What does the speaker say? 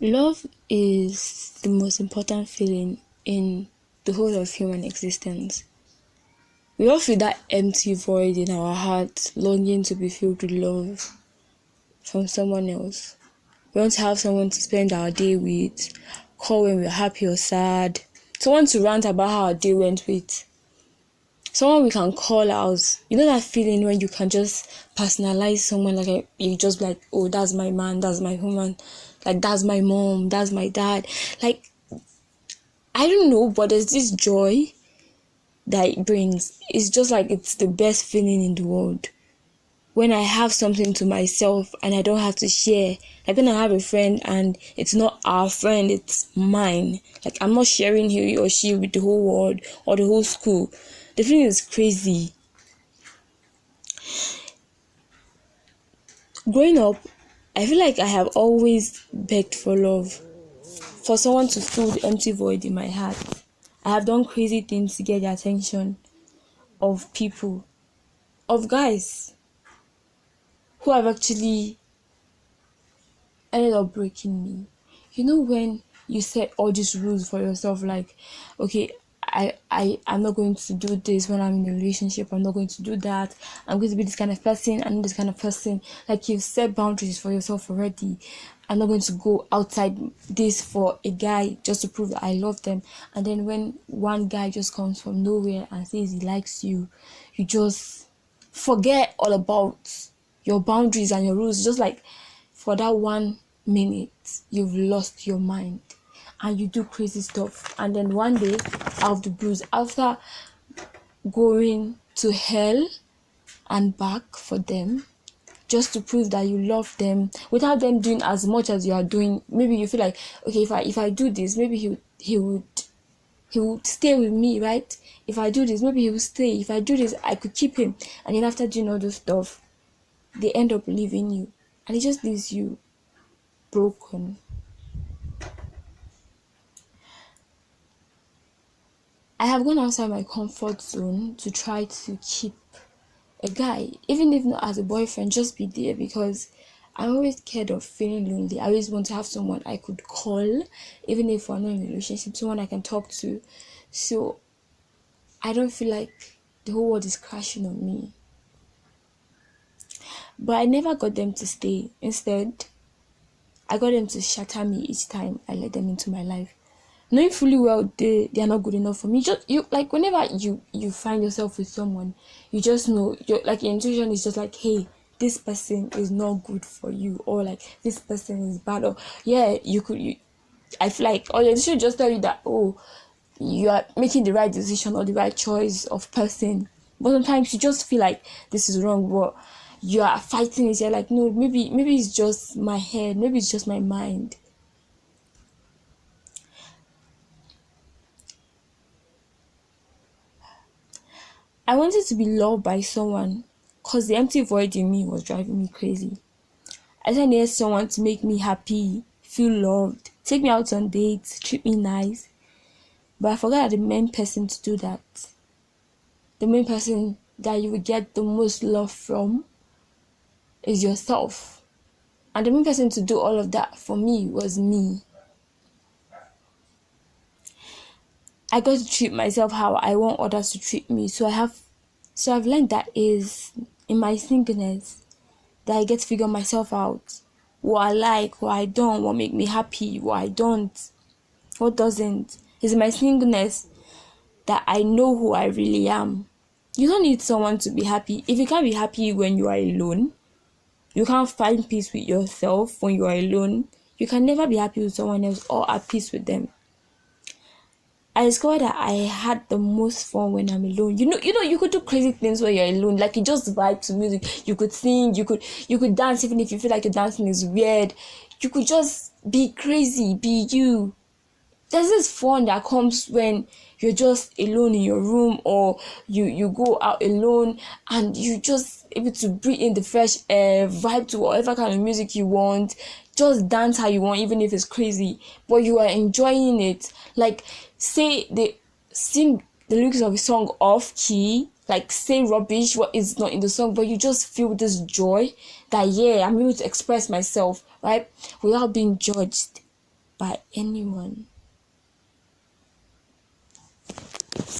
Love is the most important feeling in the whole of human existence. We all feel that empty void in our hearts, longing to be filled with love from someone else. We want to have someone to spend our day with, call when we're happy or sad, someone to rant about how our day went with, someone we can call out. You know that feeling when you can just personalize someone, like you just be like, oh, that's my man, that's my woman, like that's my mom, that's my dad. Like, I don't know, but there's this joy that it brings. It's just like it's the best feeling in the world. When I have something to myself and I don't have to share. Like when I have a friend and it's not our friend, it's mine. Like I'm not sharing he or she with the whole world or the whole school. The feeling is crazy. Growing up, I feel like I have always begged for love, for someone to fill the empty void in my heart. I have done crazy things to get the attention of people, of guys who have actually ended up breaking me. You know, when you set all these rules for yourself, like, okay, I'm not going to do this when I'm in a relationship, I'm not going to do that, I'm going to be this kind of person, I'm this kind of person. Like, you've set boundaries for yourself already. I'm not going to go outside this for a guy just to prove that I love them. And then when one guy just comes from nowhere and says he likes you, you just forget all about your boundaries and your rules. Just like for that 1 minute, you've lost your mind and you do crazy stuff. And then one day, out of the blues, after going to hell and back for them, just to prove that you love them without them doing as much as you are doing. Maybe you feel like, okay, if I do this, maybe he would stay with me, right? If I do this, maybe he will stay. If I do this, I could keep him. And then after doing all those stuff, they end up leaving you, and it just leaves you broken. I have gone outside my comfort zone to try to keep a guy, even if not as a boyfriend, just be there, because I'm always scared of feeling lonely. I always want to have someone I could call, even if we're not in a relationship, someone I can talk to. So I don't feel like the whole world is crashing on me. But I never got them to stay. Instead, I got them to shatter me each time I let them into my life. Knowing fully well they are not good enough for me. Just you, like, whenever you find yourself with someone, you just know, your intuition is just like, hey, this person is not good for you, or like this person is bad, or yeah, I feel like, or your intuition just tell you that, oh, you are making the right decision or the right choice of person. But sometimes you just feel like this is wrong, but you are fighting it. You're like, no, maybe it's just my head, maybe it's just my mind. I wanted to be loved by someone because the empty void in me was driving me crazy. I just needed someone to make me happy, feel loved, take me out on dates, treat me nice. But I forgot that the main person to do that, the main person that you will get the most love from, is yourself. And the main person to do all of that for me was me. I got to treat myself how I want others to treat me. So I've learned that is in my singleness that I get to figure myself out. What I like, what I don't, what make me happy, what I don't, what doesn't. It's in my singleness that I know who I really am. You don't need someone to be happy. If you can't be happy when you are alone, you can't find peace with yourself when you are alone, you can never be happy with someone else or at peace with them. I discovered that I had the most fun when I'm alone. You could do crazy things when you're alone. Like, you just vibe to music. You could sing. You could dance even if you feel like your dancing is weird. You could just be crazy, be you. There's this fun that comes when you're just alone in your room, or you go out alone and you just able to breathe in the fresh air, vibe to whatever kind of music you want, just dance how you want, even if it's crazy, but you are enjoying it. Like, say they sing the lyrics of a song off key, like say rubbish what is not in the song, but you just feel this joy that, yeah, I'm able to express myself, right, without being judged. by anyone.